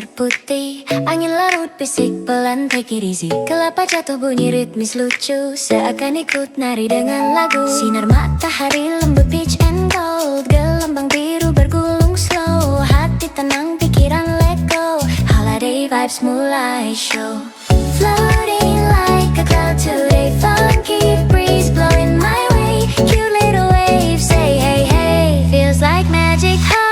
pasir putih. Angin larut bisik pelan, take it easy. Kelapa jatuh bunyi ritmis lucu, seakan ikut nari dengan lagu. Sinar matahari lembut peach and gold, gelambang biru bergulung slow. Hati tenang, pikiran let go, holiday vibes mulai show. Floating like a cloud today, funky breeze blowing my way. Cute little waves say hey hey, feels like magic holiday.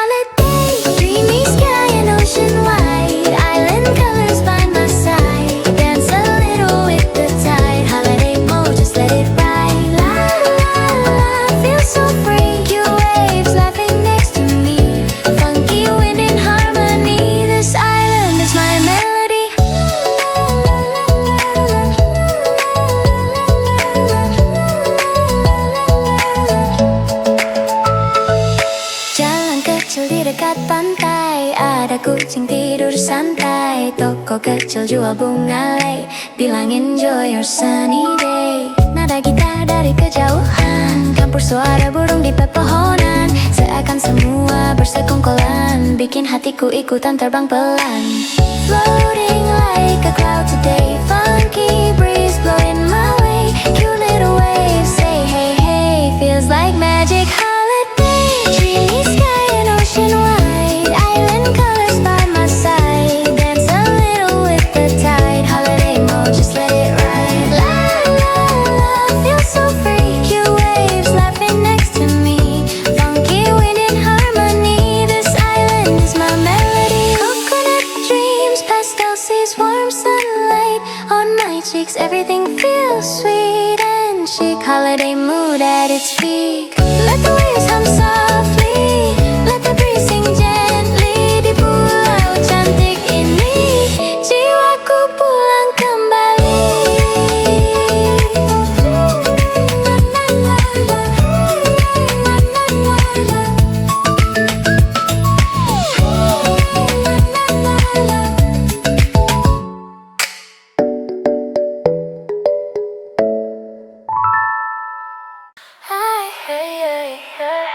Dreamy sky and ocean wide, island colors by my side. Dance a little with the tide, holiday mode, just let it ride. La la la, feel so free. Cute waves laughing next to me, funky wind in harmony. This island is my melody. Jalan kecil di dekat pantai, ada kucing tidur santai. Toko kecil jual bunga lei, bilang enjoy your sunny day. Nada gitar dari kejauhan, campur suara burung di pepohonan. Seakan semua bersekongkolan, bikin hatiku ikutan terbang pelan. Floating like a cloud today, funky breeze blowing my way. Cute little waves say hey hey, feels like magic holiday. Dreamy sky and ocean wide, island colors by my side. Dance a little with the tide, holiday mode, just let it ride. La la la, feel so free. Cute waves laughing next to me, funky wind in harmony. This island is my melody. Coconut dreams, pastel seas, warm sunlight on my cheeks. Everything feels sweet and chic, holiday mood at its peak. Let the waves hum softly, let the breeze sing gently. Di pulau cantik ini, jiwaku pulang kembali. Hai, hey, hey, hey.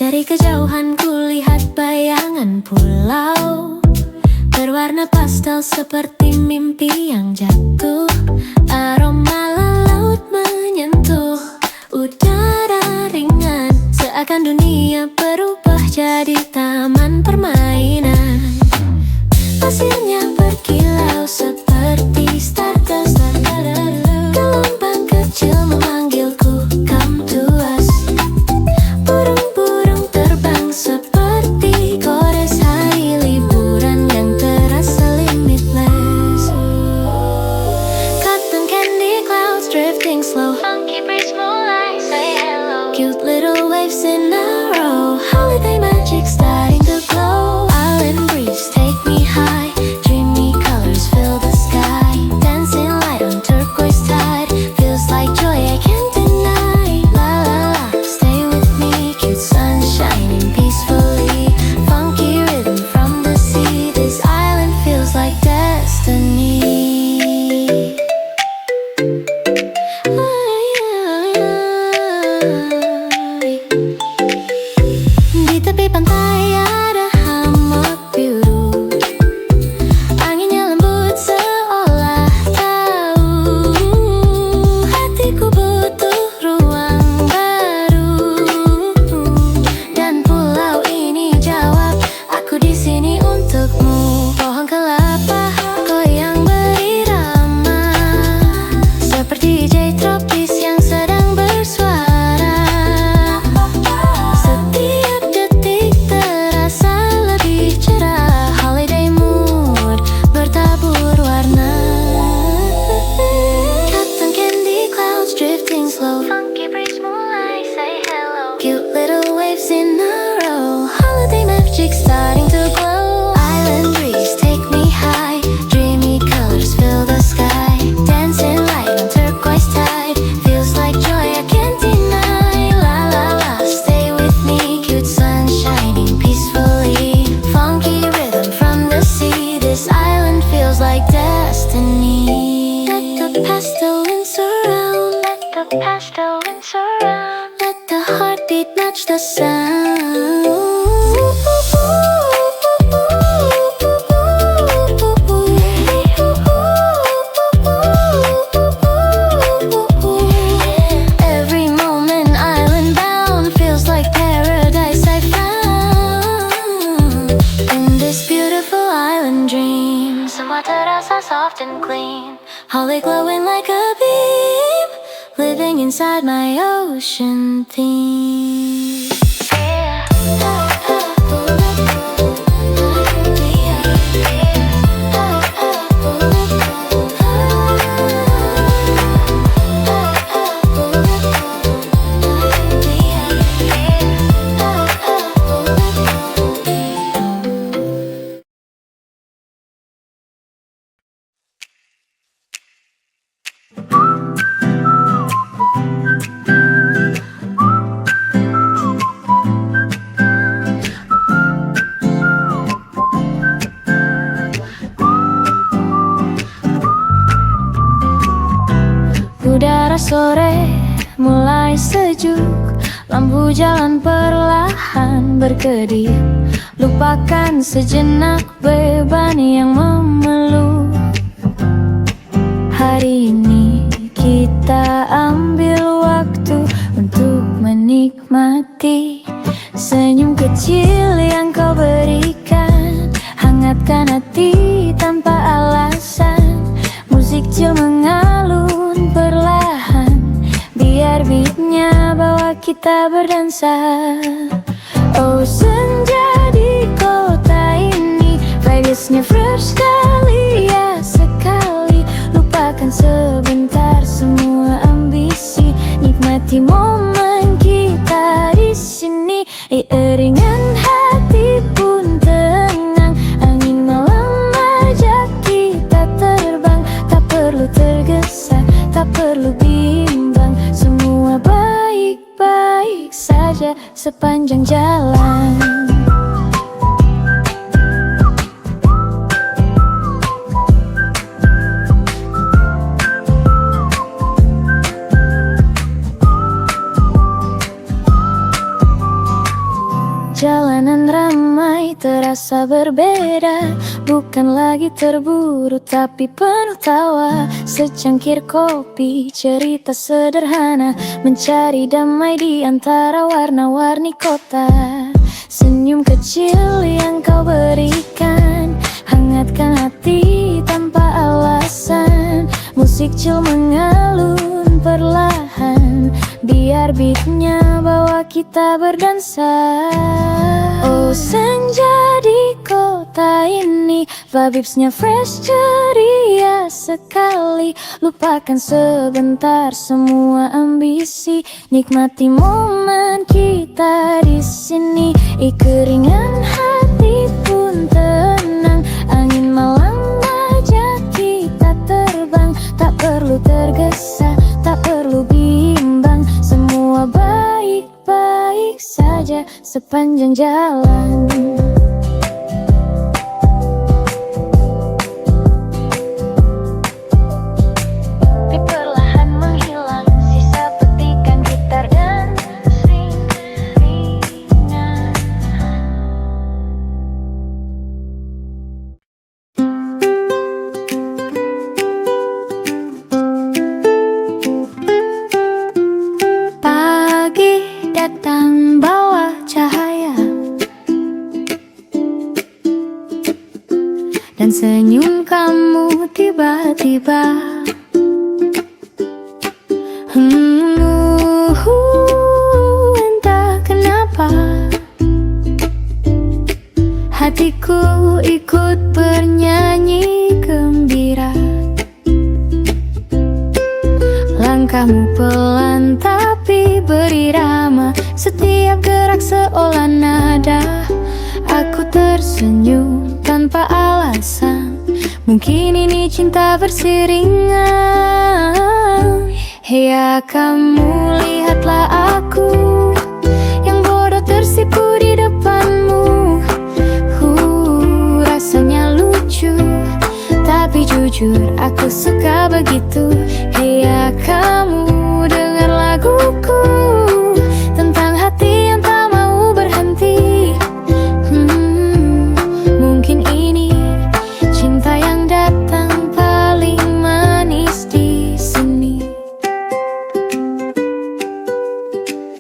Dari kejauhan kulihat bayangan pulau berwarna pastel seperti mimpi yang jatuh. Aroma laut menyentuh udara ringan, seakan dunia berubah jadi taman permainan. Pasirnya berkilau seperti stardust, gelombang kecil memanggilku, come to us. Burung-burung terbang seperti kores, hari liburan yang terasa limitless. Cotton candy match the sound. Every moment island bound feels like paradise I found. In this beautiful island dream, semua terasa soft and clean, holly glowing like a beam, living inside my ocean theme. Udara sore mulai sejuk, lampu jalan perlahan berkedip. Lupakan sejenak beban yang memeluk. Hari ini kita ambil waktu untuk menikmati senyum kecil yang kau berikan. Hangatkan hati tanpa alasan, musik chill mengalun perlahan, biar beatnya bawa kita berdansa. Oh senja di kota ini, vibesnya fresh sekali, ya sekali. Lupakan sebentar semua ambisi, nikmati momen kita di sini. Iringan hati pun tenang, angin malam ajak kita terbang. Tak perlu tergesa, tak perlu bimbang, semua baik-baik saja sepanjang jalan. Jalanan ramai terasa berbeda, bukan lagi terburu tapi penuh tawa. Secangkir kopi, cerita sederhana, mencari damai di antara warna-warni kota. Senyum kecil yang kau berikan, hangatkan hati tanpa alasan. Musik chill mengalun perlahan, biar beatnya bawa kita berdansa. Oh senja di kota ini, vibesnya fresh ceria sekali. Lupakan sebentar semua ambisi, nikmati momen kita di sini. Keringan hati pun tenang, angin malam ajak kita terbang. Tak perlu tergesa, tak perlu bimbang, semua baik-baik saja sepanjang jalan. Perlahan menghilang sisa petikan gitar dan ringan. Pagi datang bawa cahaya dan senyum kamu tiba-tiba. Entah kenapa hatiku ikut bernyanyi gembira. Langkahmu pelan tapi berirama, setiap gerak seolah nada. Aku tersenyum tanpa alasan, mungkin ini cinta bersiringan. Ya kamu lihatlah aku yang bodoh tersipu di depanmu. Rasanya lucu, tapi jujur aku suka begitu. Ya kamu dengar laguku tentang hati yang tak Mungkin ini cinta yang datang paling manis di sini.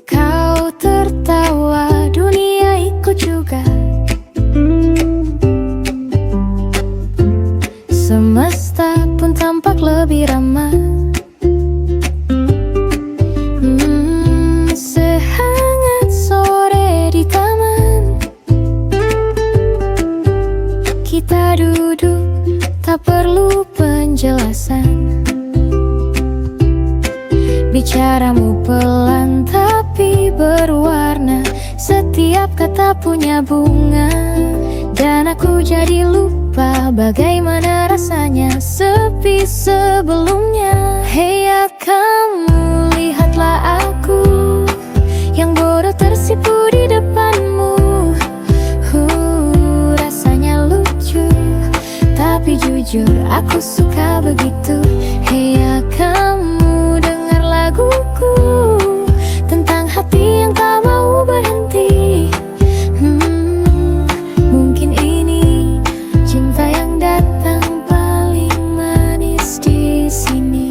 Kau tertawa, dunia ikut juga. Semesta pun tampak lebih ramah. Sehangat sore di taman, kita duduk, tak perlu penjelasan. Bicaramu pelan tapi berwarna, setiap kata punya bunga. Dan aku jadi lupa bagaimana rasanya sepi sebelumnya. Hey ya kamu, lihatlah aku yang bodoh tersipu di depanmu. Rasanya lucu, tapi jujur aku suka begitu. Hey ya kamu, dengar laguku tentang hati yang tak mau berhenti. Mungkin ini cinta yang datang paling manis di sini.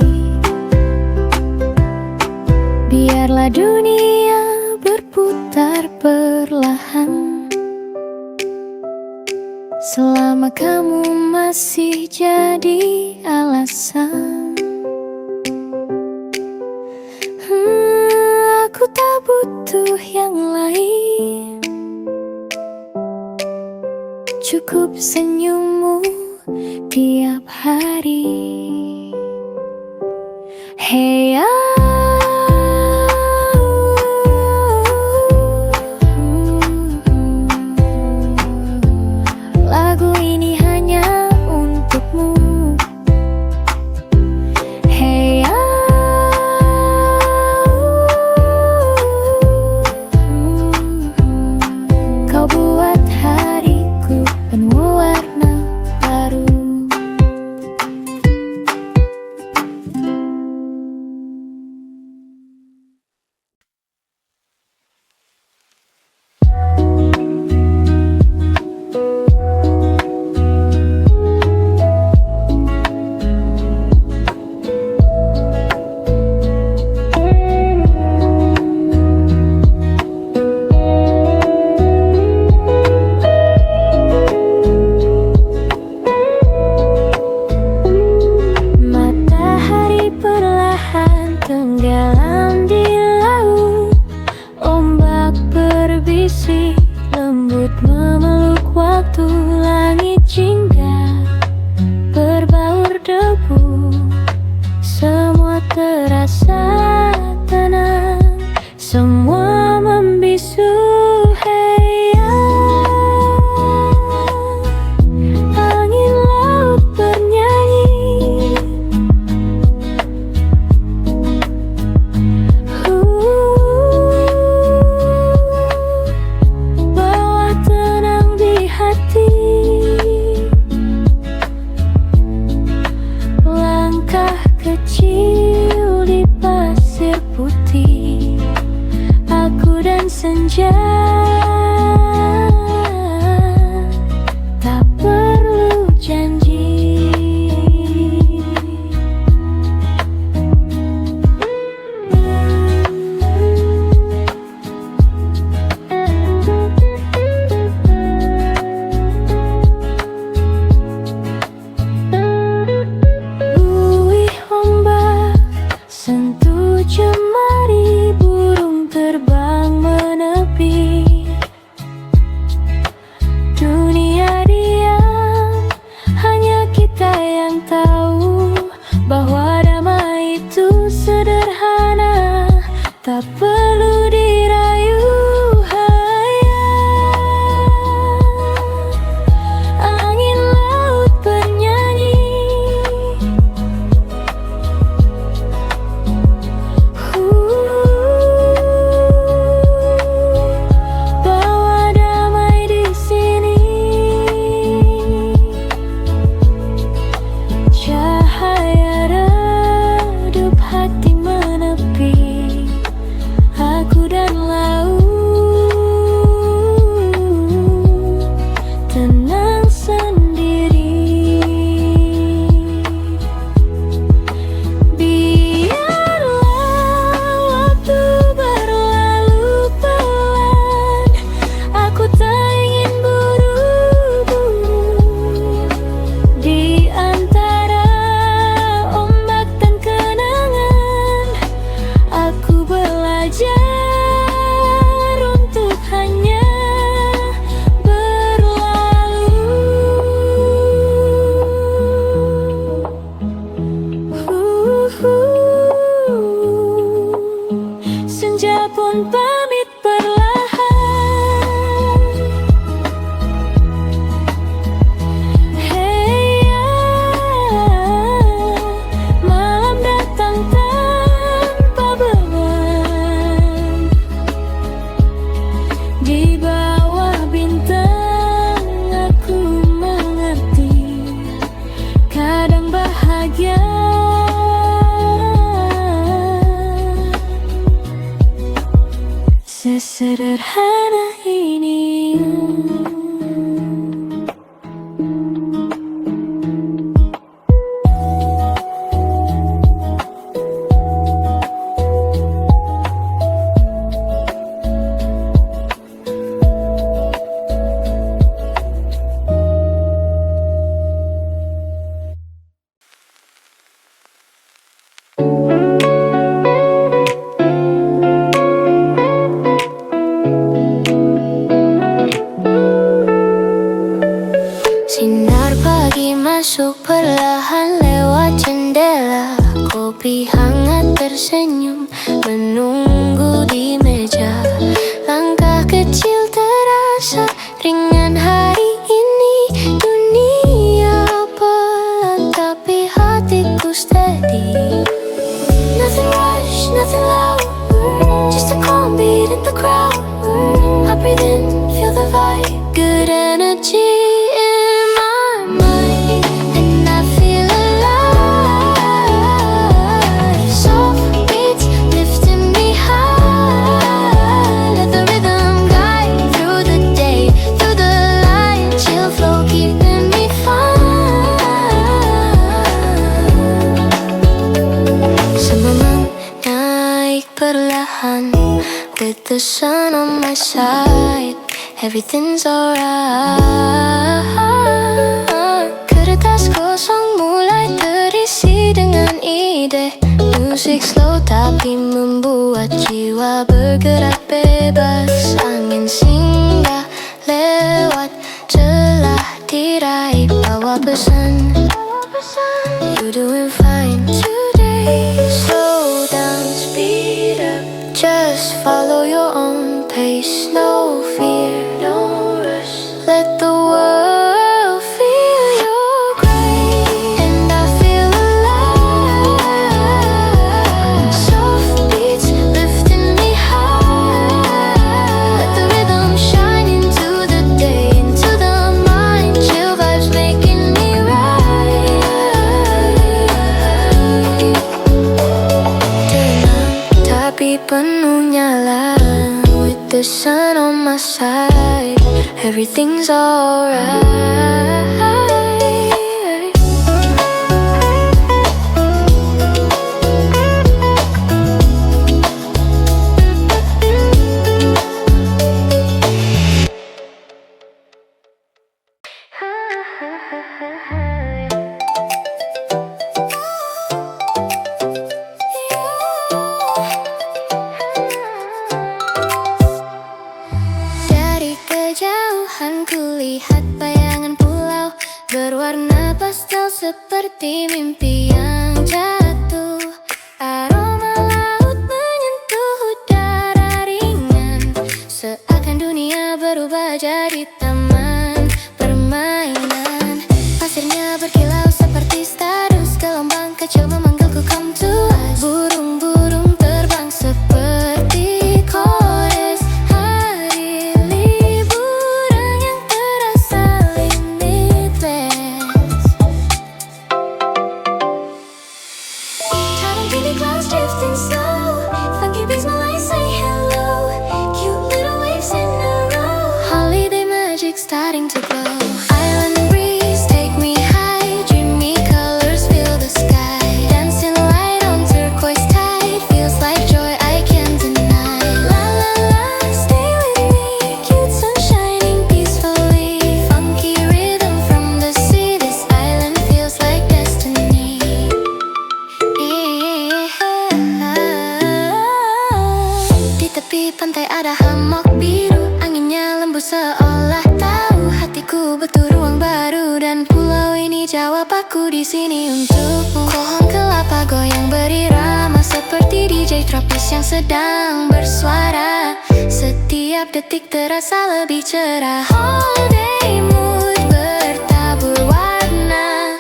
Biarlah dunia berputar perlahan, selama kamu masih jadi alasan. Aku tak butuh yang lain, cukup senyummu tiap hari. Hey ya, lagu ini hanya untukmu. Hey ya, kau buat hariku penuh warna baru. Matahari perlahan tenggelam di laut, ombak berbisik lembut memeluk waktu. Langit jingga berbaur debu, semua terasa tenang, semua membisu. Hey ya, angin laut bernyanyi. Bawa tenang di hati, langkah kecil Sinar pagi masuk perlahan lewat jendela. Kopi hangat tersenyum menunggu di meja. Langkah kecil terasa ringan hari ini. Dunia pelan tapi hatiku steady. Nothing rush, nothing loud, just a calm beat in the crowd. I breathe in, feel the vibe, good energy in my mind, and I feel alive. Soft beats lifting me high. Let the rhythm guide through the day, through the light. Chill flow keeping me fine. Semua naik perlahan, with the sun on my side, everything's alright. Kertas kosong mulai terisi dengan ide. Musik slow tapi membuat jiwa bergerak bebas. Angin singgah lewat celah tirai, bawa pesan, you doing fine today. Slow down, speed up, just follow your own pace. No fear, no rush, let the world feel your grace. And I feel alive. Soft beats lifting me high. Let the rhythm shine into the day, into the mind. Chill vibes making me right. Tenang tapi penuh nyala, with the sun on my side, everything's alright. Dari kejauhan kulihat bayangan pulau berwarna pastel seperti mimpi yang jatuh. Aroma laut menyentuh udara ringan, seakan dunia berubah jadi taman permainan. Pasirnya berkilau seperti stardust, gelombang kecil memanggilku come to us. Burung-burung terbang seperti chorus. Hari liburan yang terasa limitless. Tiny baby clouds drifting slow, funky beats mulai say hello. Cute little waves in a row, holiday magic starting to glow. Island breeze take me high, dreamy colors fill the sky. Dancing light on turquoise tide, feels like joy I can't deny. La la la, stay with me, cute sun shining peacefully. Funky rhythm from the sea, this island feels like destiny. Di tepi pantai ada hammock biru, anginnya lembut seolah tahu hatiku butuh ruang baru, dan pulau ini jawab aku di sini untukmu. Pohon kelapa goyang berirama seperti DJ tropis yang sedang bersuara. Setiap detik terasa lebih cerah. Holiday mood bertabur warna.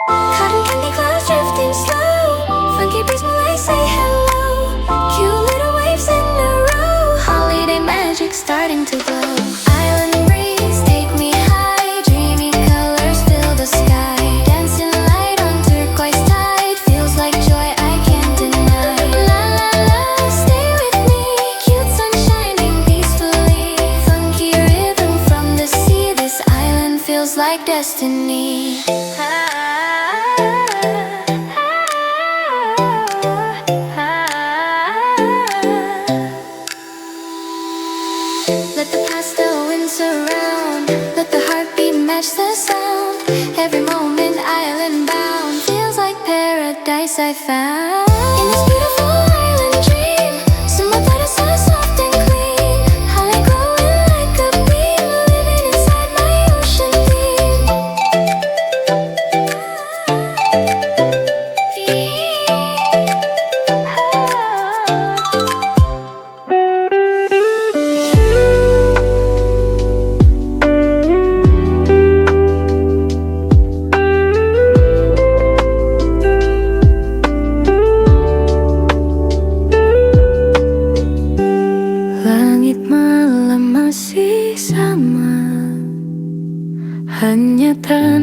Cotton candy clouds drifting slow, funky breeze mulai say hello. Cute little waves in a row, holiday magic starting to glow. Island breeze take me high, dreamy colors fill the sky. Dancing light on turquoise tide, feels like joy I can't deny. La la la, stay with me, cute sun shining peacefully. Funky rhythm from the sea, this island feels like destiny. Let the pastel wind surround, let the heartbeat match the sound. Every moment island bound, feels like paradise I found. In this beautiful island dream, semua terasa soft and clean. Highlight glowing like a beam, living inside my ocean theme.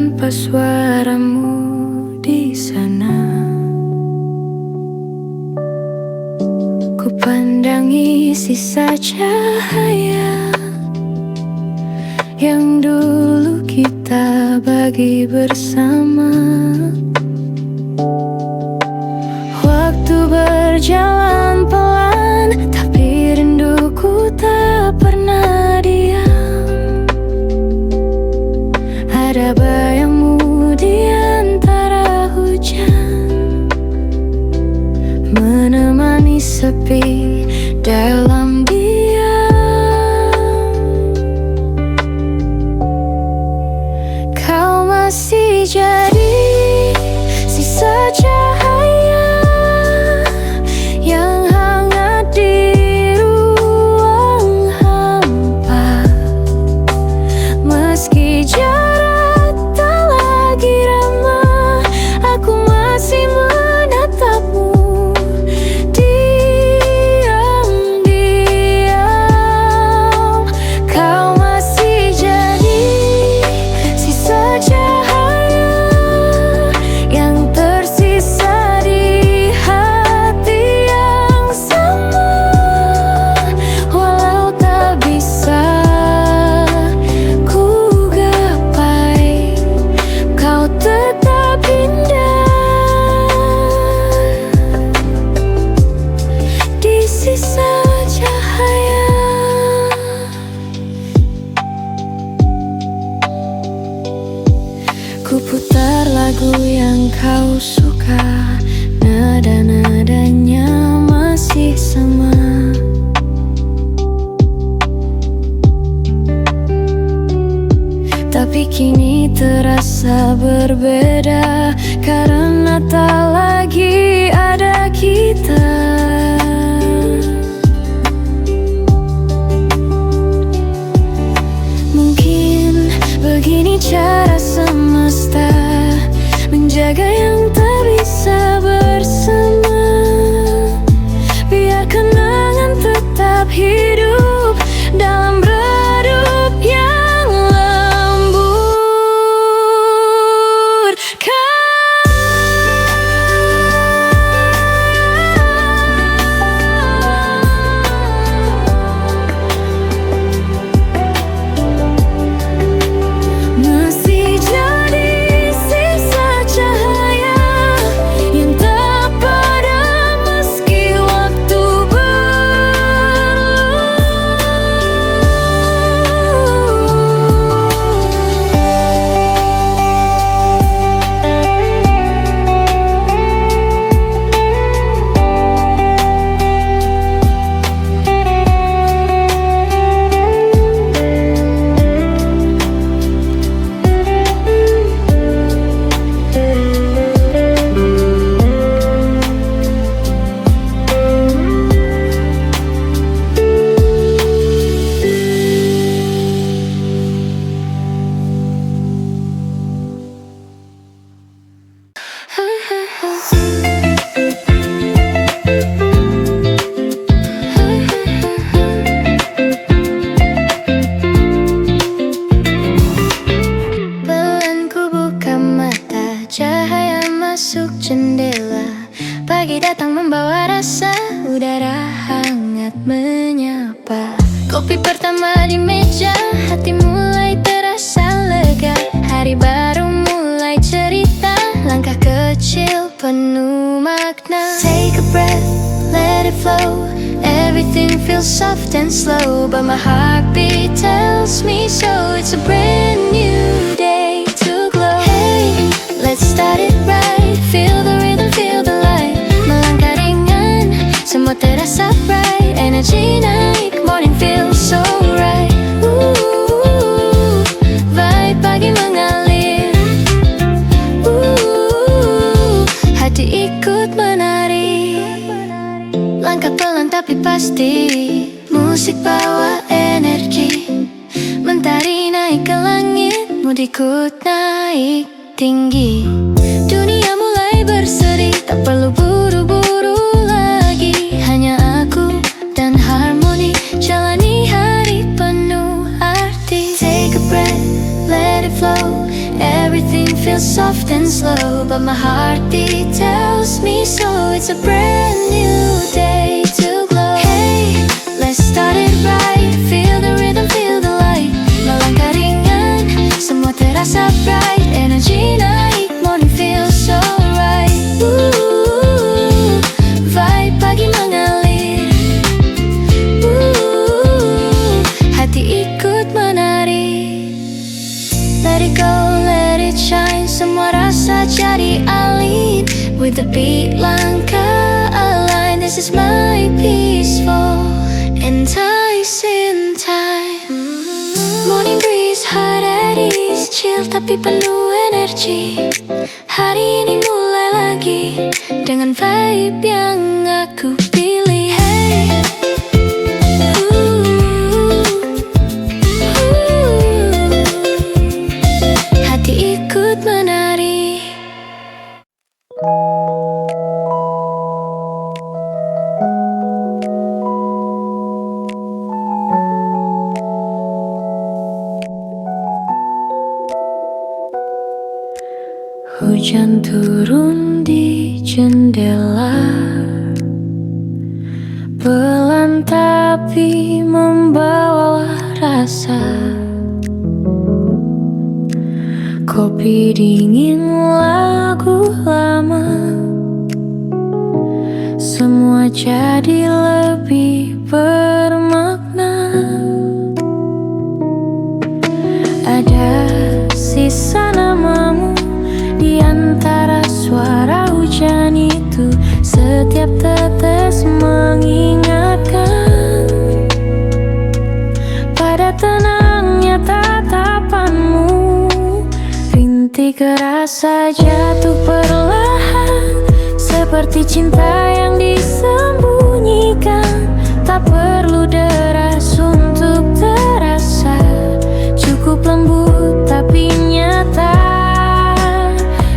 tanpa suaramu di sana. Ku pandangi sisa cahaya yang dulu kita bagi bersama. Waktu berjalan pelan, tapi rinduku tak pernah diam. Ada bayangmu di antara hujan, menemani sepi dalam diam. Kau masih jadi sisa cahaya yang hangat di ruang hampa. Meski jarak tak lagi ramah, aku masih menatapmu diam-diam. Kau masih jadi sisa cahaya yang tersisa di hati yang sama. Walau tak bisa ku gapai, kau tetap indah di sisa cahaya. Ku putar lagu yang kau suka, nada-nadanya masih sama. Tapi kini terasa berbeda, karena tak lagi ada kita. Mungkin begini cara semesta menjaga yang tak bisa bersama. Biar kenangan tetap hidup dalam redup yang lembut. Masih jadi sisa cahaya yang tak padam meski waktu pelan ku buka mata, cahaya masuk jendela. Pagi datang membawa rasa udara hangat menyapa. Kopi pertama di meja, hati mulai terasa lega. Hari baru mulai cerita, langkah kecil penuh makna. Take a breath, let it flow. Everything feels soft and slow, but my heartbeat tells me so. It's a brand new day to glow. Hey, let's start it right. Feel the rhythm, feel the light. Melangkah ringan, semua terasa bright. Energy naik, morning feels so right. Vibe pagi mengalir. Hati ikut menari. Langkah pelan tapi pasti, musik bawa energi. Mentari naik ke langit, mood ikut naik tinggi. Dunia mulai berseri, tak perlu buru-buru lagi. Hanya aku dan harmoni, jalani hari penuh arti. Take a breath, let it flow. Everything feels soft and slow, but my heartbeat tells me so. It's a brand new day to glow. Hey, let's start it right. Feel the rhythm, feel the light. Melangkah ringan, semua terasa bright. Energy naik, morning feels so right. Vibe pagi mengalir. Hati ikut menari. Let it go, let it shine. Semua rasa jadi alin. With the beat, langkah align. This is my peaceful, enticing time. Morning breeze, heart at ease. Chill tapi penuh energi. Hari ini mulai lagi dengan vibe yang aku pilih. Hey, hati ikut menari. Hujan turun di jendela, pelan tapi membawa rasa. Kopi dingin, lagu lama, semua jadi lebih bermakna. Ada sisa namamu di antara suara hujan itu. Setiap tetes mengingatkan pada tenangnya tatapanmu. Rintik rasa jatuh perlahan, seperti cinta yang disembunyikan. Tak perlu deras untuk terasa, cukup lembut tapi nyata.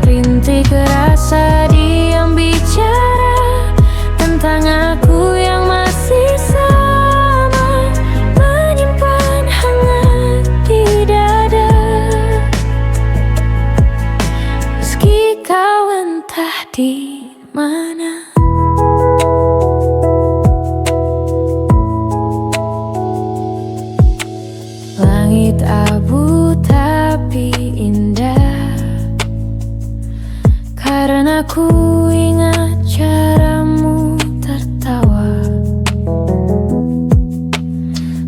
Rintik rasa diam bicara tentang aku yang masih sama, menyimpan hangat di dada. Meski kau entah di mana. Langit abu tapi indah, karena ku ingat caramu tertawa.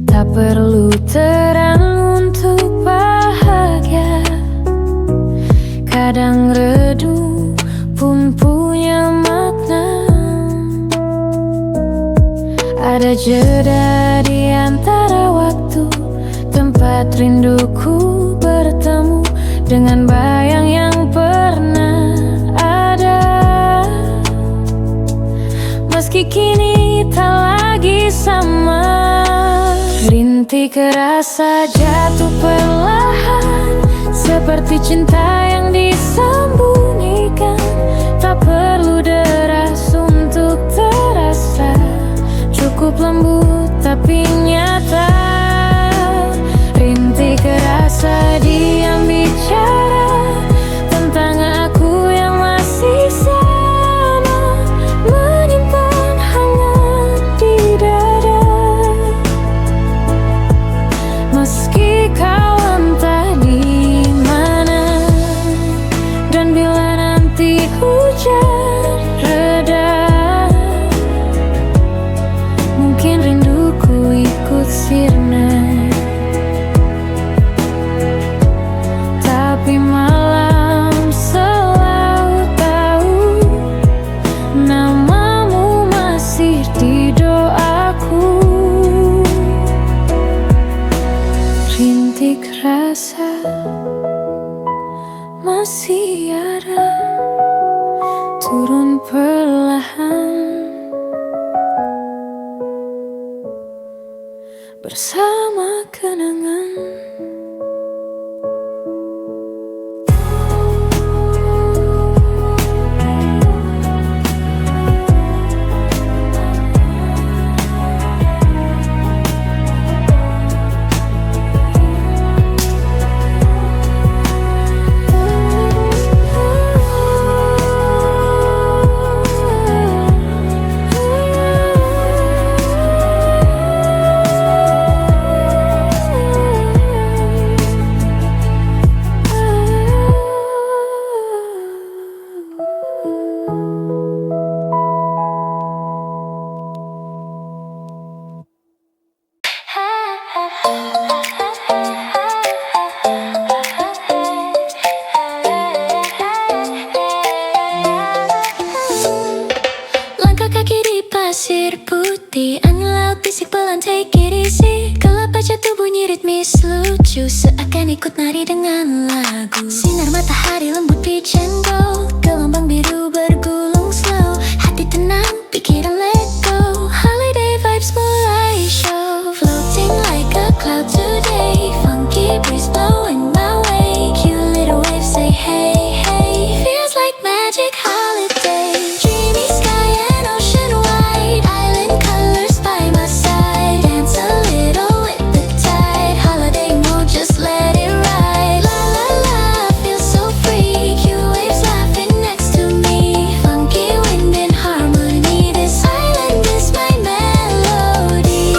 Tak perlu terang untuk bahagia, kadang redup pun punya makna. Ada jeda di antara waktu, tempat rinduku bertemu dengan bayang yang pernah ada. Meski kini tak lagi sama, rintik rasa jatuh perlahan, seperti cinta yang disembunyikan. Tak perlu deras untuk terasa, cukup lembut tapi nyata. Rintik rasa diam bicara tentang aku yang masih sama, menyimpan hangat di dada. Meski kau entah di mana, dan bila nanti hujan reda, mungkin rinduku ikut sirna. Tapi malam selalu tahu namamu masih di doaku. Rintik rasa masih ada, turun perlahan bersama kenangan. Bunyi ritmis lucu seakan ikut nari dengan lagu. Sinar matahari lembut peach and gold, gelombang biru bergulung slow. Hati tenang, pikiran let go, holiday vibes mulai show. Floating like a cloud today, funky breeze blowing my way. Cute little waves say hey, hey, feels like magic holiday. Dreamy sky and ocean wide, island colors by my side. Dance a little with the tide, holiday mood, just let it ride. La la la, feel so free, cute waves laughing next to me. Funky wind in harmony, this island is my melody.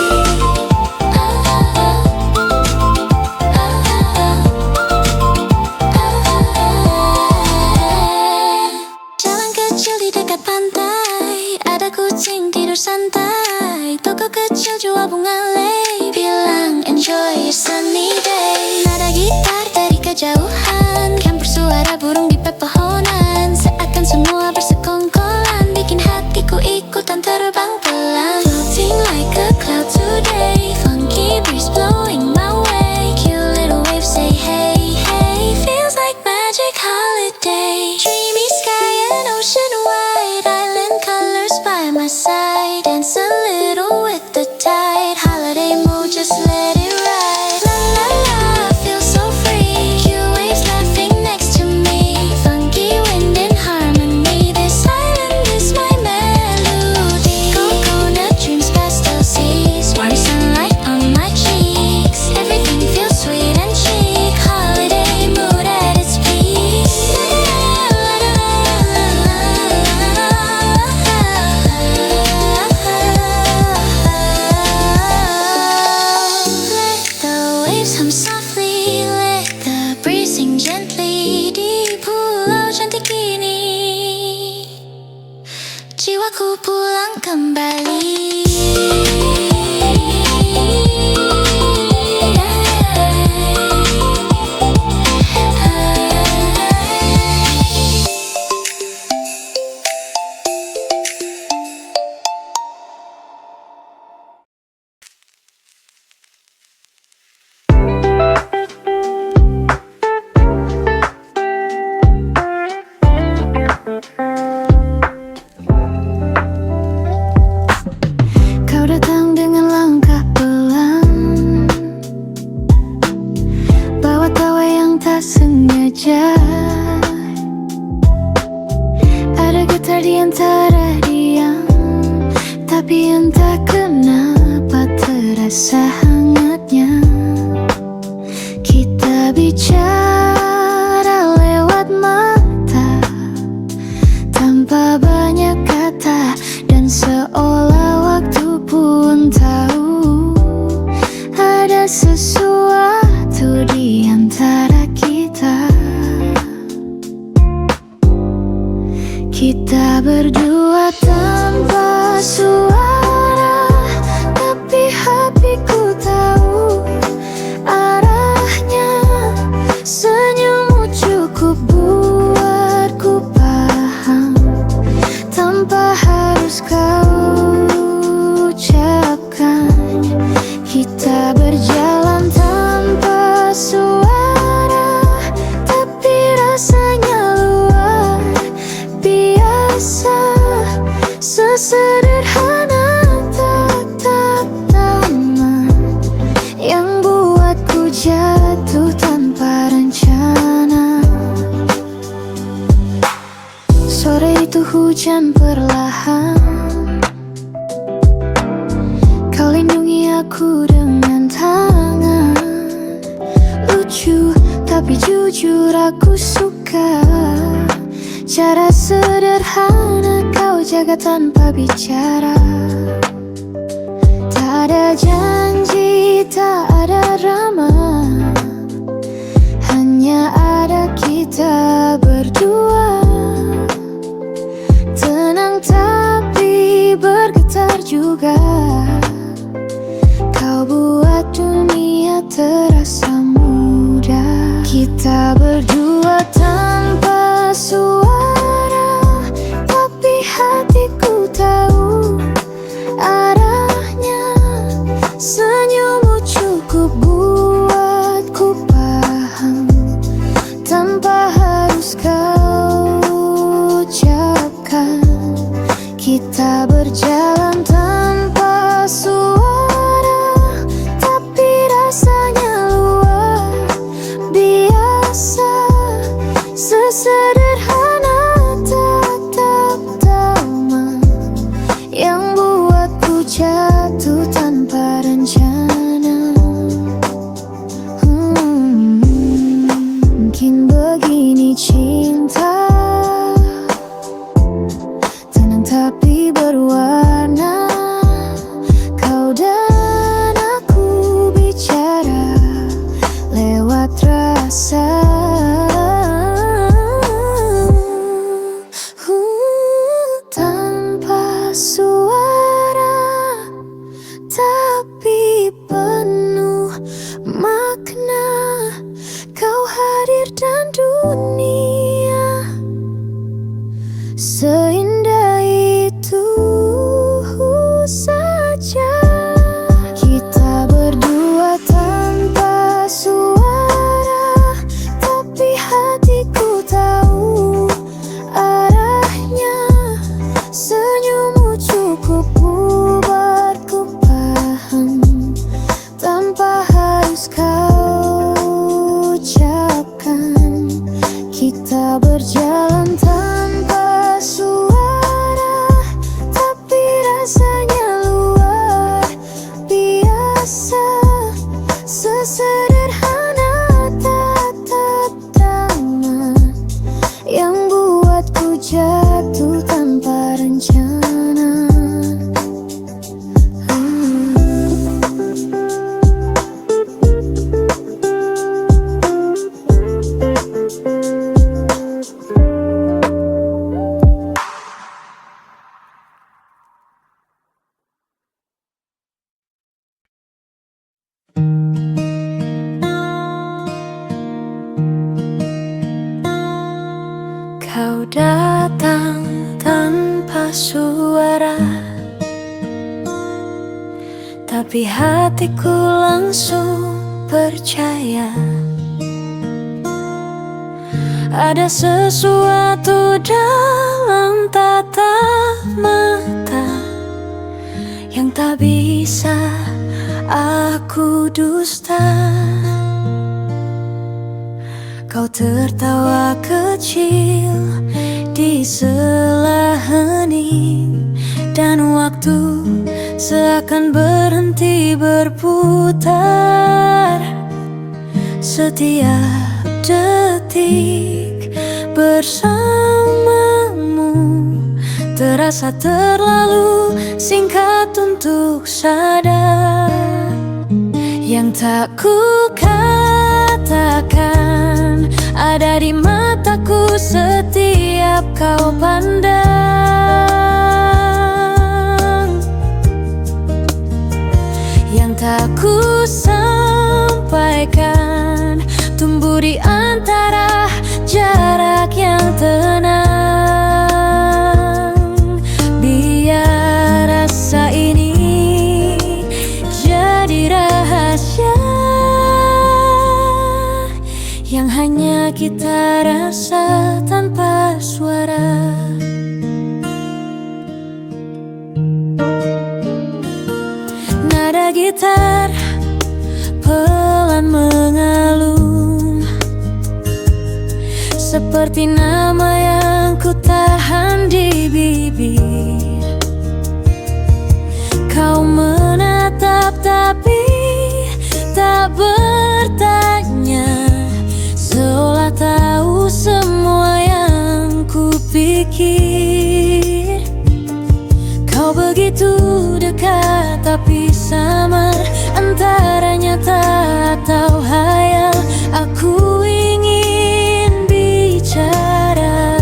Jalan kecil di dekat pantai, ada kucing tidur santai. Toko kecil jual bunga lei, bilang enjoy your sunny day. Nada gitar dari kejauhan, kan bersuara burung di pepohonan. Seakan semua bersekongkolan, bikin hatiku ikutan terbang pelan. Floating like a cloud today, funky breeze blowing my way. Cute little waves say hey, hey, feels like magic holiday. Dreamy sky and ocean wide, island colors by my side. Dance a little with the tide, holiday mood, just let it ride. La la la, feel so free, cute waves laughing next to me. Funky wind in harmony, this island is my melody. Coconut dreams, pastel seas, warm sunlight on my cheeks. Everything feels sweet and chic, holiday mood at its peak. Let the waves hum softly, let the breeze sing gently. Di pulau cantik ini, jiwaku pulang kembali. Kau datang dengan langkah pelan, bawa tawa yang tak sengaja. Ada getar di antara diam, tapi entah kenapa terasa hangatnya. Kita bicara lewat mata, tanpa banyak kata, dan seolah waktu pun tahu ada sesuatu di antara kita. Kita berdua tanpa suara, tapi hatiku tahu arahnya. Senyummu cukup buatku paham, tanpa harus kau ucapkan. Kita berjalan tanpa suara, tapi rasanya luar biasa. Sesederhana tatap tangan yang buatku jatuh tanpa rencana. Sore itu hujan perlahan, kau lindungi aku dengan tangan. Lucu tapi jujur aku suka cara sederhana kau jaga tanpa bicara. Tak ada janji, tak ada drama, hanya ada kita berdua. Tenang tapi bergetar juga, kau buat dunia terasa mudah. Kita berdua tanpa suara, tapi hatiku tahu arahnya. Senyummu cukup buat Kita berjalan tanpa suara, tapi rasanya luar biasa. Sesederhana tatap taman yang buatku jatuh tanpa rencana. Mungkin begini cinta, tenang tapi berwarna. Kau dan aku bicara lewat rasa. Tanpa suara, tapi penuh makna. Kau hadir dan dunia seindah itu saja. Kita berdua tanpa suara, tapi hatiku tahu arahnya. Senyummu cukup buatku paham, tanpa harus kau ucapkan. Kita berjalan tanpa suara, tapi rasanya luar biasa. Sesederhana tatap taman yang buatku jatuh tanpa rencana. Kau datang tanpa suara, tapi hatiku langsung percaya. Ada sesuatu dalam tatap mata yang tak bisa aku dusta. Kau tertawa kecil di sela hening, dan waktu seakan berhenti berputar. Setiap detik bersamamu terasa terlalu singkat untuk sadar. Yang tak ku katakan ada di mataku setiap kau pandang. Yang tak ku sampaikan tumbuh di antara jarak yang tenang. Biar rasa ini jadi rahasia yang hanya kita rasa tanpa suara. Nada gitar pelan mengalun, seperti nama yang ku tahan di bibir. Kau menatap tapi tak bertanya, seolah tahu semua yang ku pikir. Kau begitu dekat tapi samar, antara nyata atau hayal. Aku ingin bicara,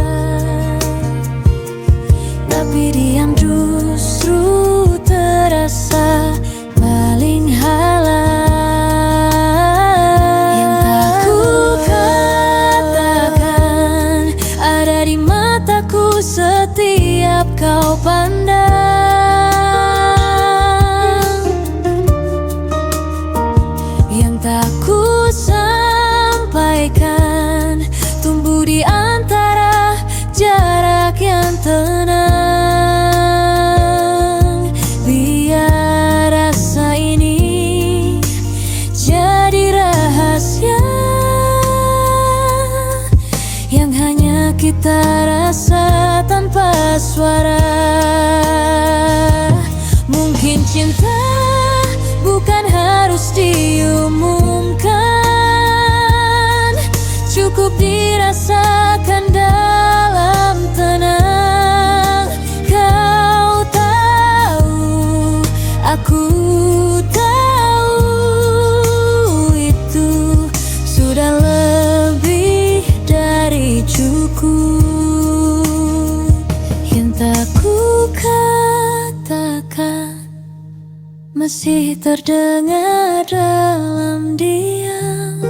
tapi diam justru terasa paling halal. Yang tak ku katakan ada di mataku setiap kau pandang. Yang tak ku sampaikan tumbuh di antara jarak yang tenang. kita rasa tanpa suara. Mungkin cinta bukan harus diumumkan, cukup dirasakan dalam tenang. Kau tahu, aku tahu, itu sudah lebih dari cukup. Yang tak ku katakan masih terdengar dalam diam,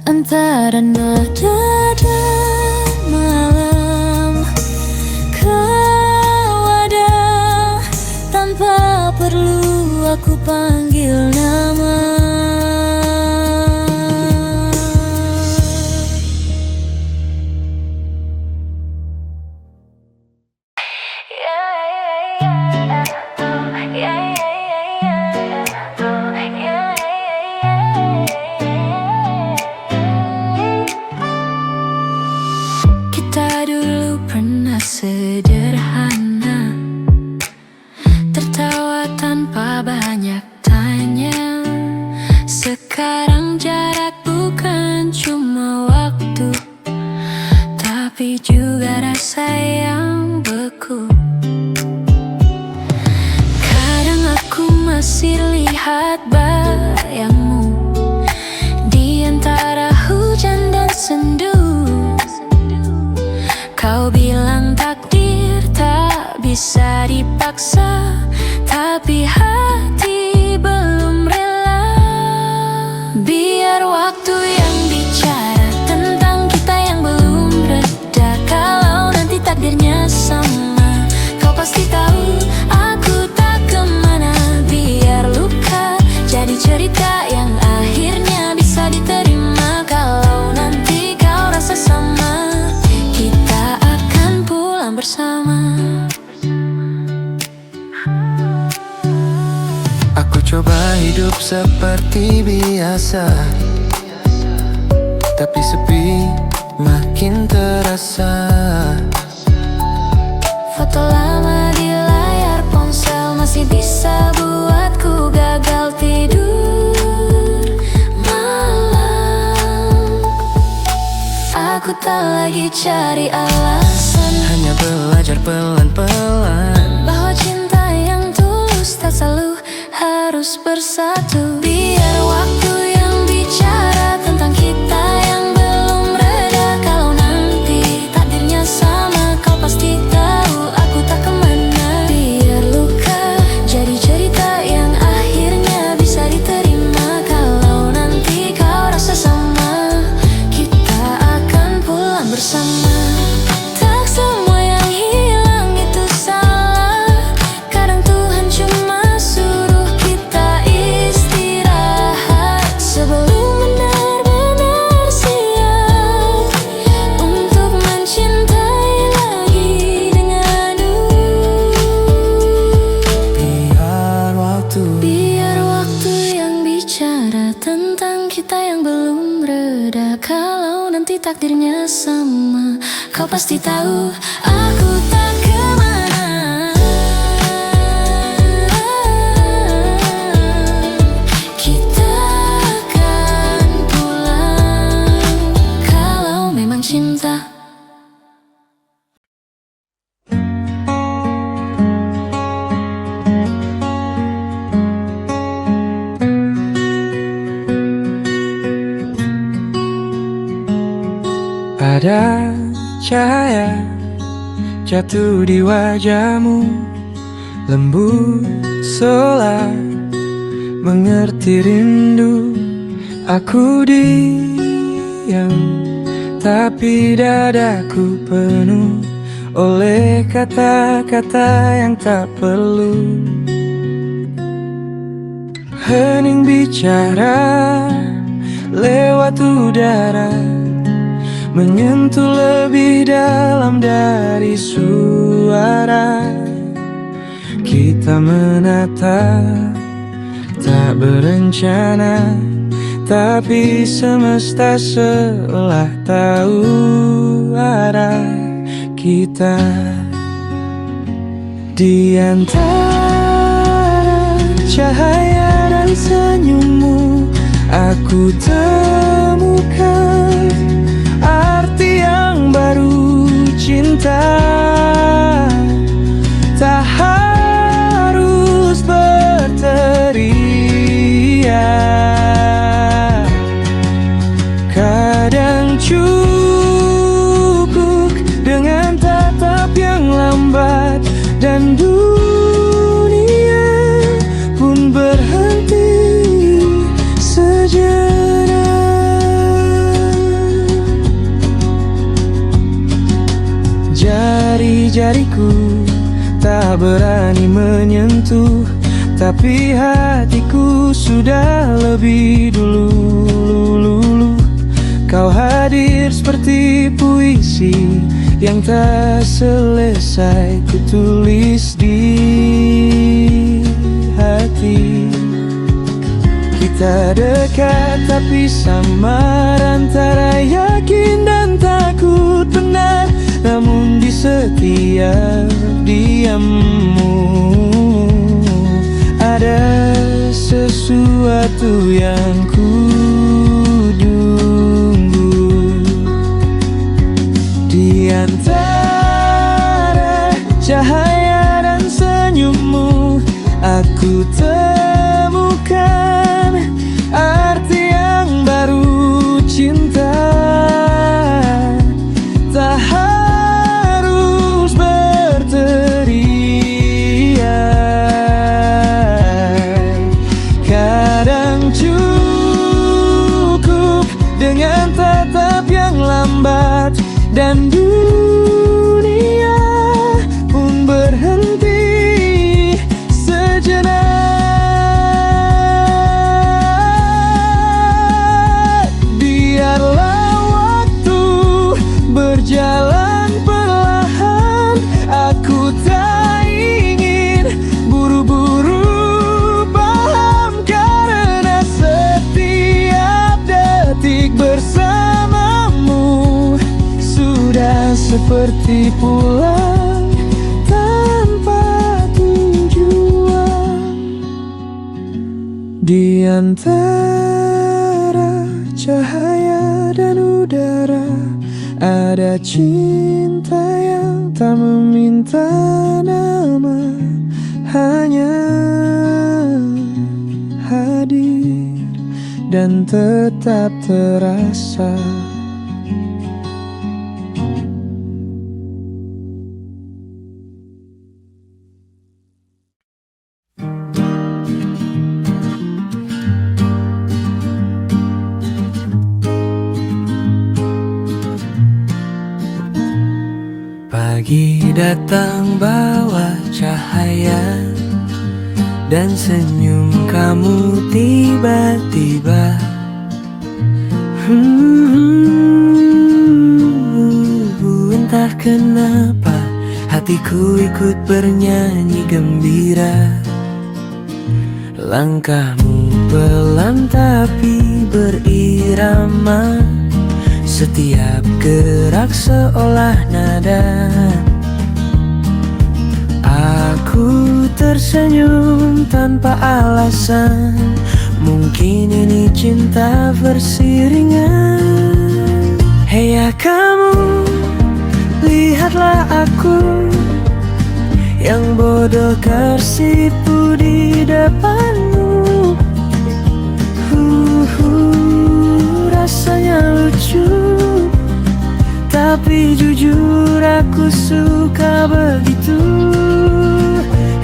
antara nada dan malam. Kau ada tanpa perlu aku panggil nama. Kita dulu pernah sederhana, tertawa tanpa banyak tanya. Sekarang jarak bukan cuma waktu, tapi juga rasa yang beku. Kadang aku masih lihat bayangmu di antara hujan dan sendu. Kau bilang takdir tak bisa dipaksa, tapi hati belum rela. Biar waktu yang bicara tentang kita yang belum reda. Kalau nanti takdirnya sama, kau pasti tahu aku tak kemana. Biar luka jadi cerita yang akhirnya bisa diterima. Kalau nanti kau rasa sama, kita akan pulang bersama. Aku coba hidup seperti biasa, tapi sepi makin terasa. Foto lama di layar ponsel masih bisa buatku gagal tidur malam. Aku tak lagi cari alasan, hanya belajar pelan-pelan bahwa cinta yang tulus tak selalu harus bersatu. Biar waktu yang bicara tentang kita yang belum reda. Kalau nanti takdirnya sama, kau pasti tahu aku tak kemana. Biar luka jadi cerita yang akhirnya bisa diterima. Kalau nanti kau rasa sama, kita akan pulang bersama. Tak semua yang hilang itu salah. Kadang Tuhan cuma suruh kita istirahat sebelum benar-benar siap untuk mencintai lagi denganmu. Biar waktu yang bicara tentang kita yang belum reda. Kalau nanti takdirnya sama, kau pasti tahu aku tak kemana. Kita akan pulang kalau memang cinta. Ada cahaya jatuh di wajahmu, lembut solar mengerti rindu. Aku diam, tapi dadaku penuh oleh kata-kata yang tak perlu. Hening bicara lewat udara, menyentuh lebih dalam dari suara. Kita menatap, tak berencana, tapi semesta seolah tahu arah kita. Di antara cahaya dan senyummu, aku temukan arti yang baru cinta. Tak harus berteriak, kadang cukup dengan tatap yang lambat, dan dunia pun berhenti sejenak. Jari-jariku tak berani menyentuh, tapi hatiku sudah lebih dulu. Kau hadir seperti puisi yang tak selesai kutulis di hati. Kita dekat tapi samar antara yakin dan takut benar, namun di setiap diammu ada sesuatu yang kudunggu. Di antara cahaya dan senyummu, aku temukan arti yang baru cinta. Tak harus berteriak, kadang cukup dengan tatap yang lambat, dan dunia pun berhenti sejenak. Biarlah waktu berjalan perlahan, aku tak ingin buru-buru paham, karena setiap detik bersamamu sudah seperti pulang tanpa tujuan. Di antara cahaya dan udara, ada cinta yang tak meminta nama, hanya hadir dan tetap terasa. Pagi datang bawa cahaya, dan senyum kamu tiba-tiba. Entah kenapa hatiku ikut bernyanyi gembira. Langkahmu pelan tapi berirama, setiap gerak seolah nada. Aku tersenyum tanpa alasan, mungkin ini cinta versi ringan. Hey ya kamu, lihatlah aku yang bodoh tersipu di depanmu. Rasanya lucu, tapi jujur aku suka begitu.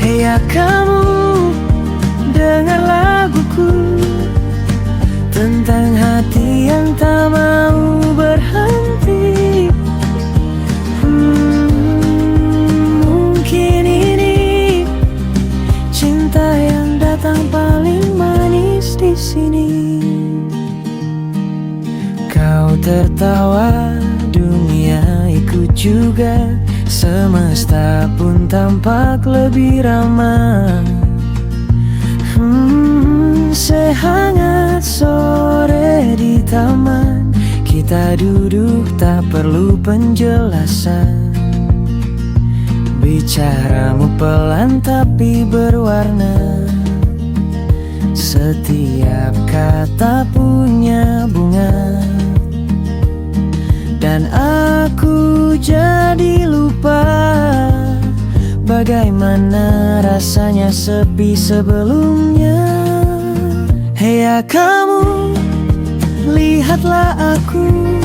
Hey ya kamu, dengar laguku tentang hati yang tak mau berhenti. Mungkin ini cinta yang datang paling manis di sini. Kau tertawa, dunia ikut juga, semesta pun tampak lebih ramah. sehangat sore di taman, kita duduk tak perlu penjelasan. Bicaramu pelan tapi berwarna, setiap kata punya bunga. Dan aku jadi lupa bagaimana rasanya sepi sebelumnya. Hei ya kamu, lihatlah aku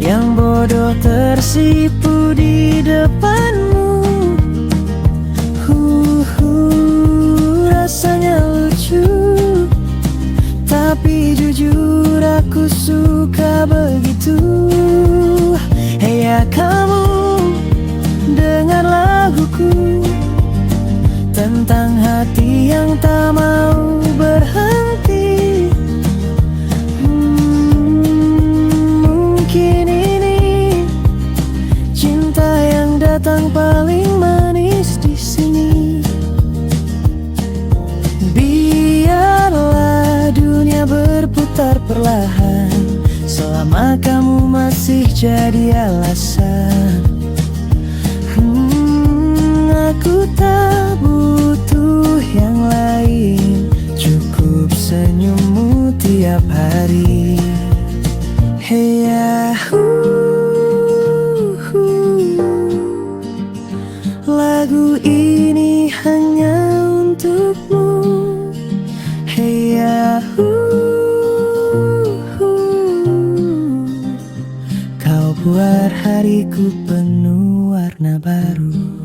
yang bodoh tersipu di depanmu. Rasanya lucu, tapi jujur aku suka begitu. Hei ya kamu, dengar laguku tentang hati yang tak mau berhenti. Mungkin ini cinta yang datang paling manis di sini. Biarlah dunia berputar perlahan, selama kamu masih jadi alasan. Aku tak butuh yang lain, cukup senyummu tiap hari. Hey ya, lagu ini hanya untukmu. Hey ya, kau buat hariku penuh warna baru.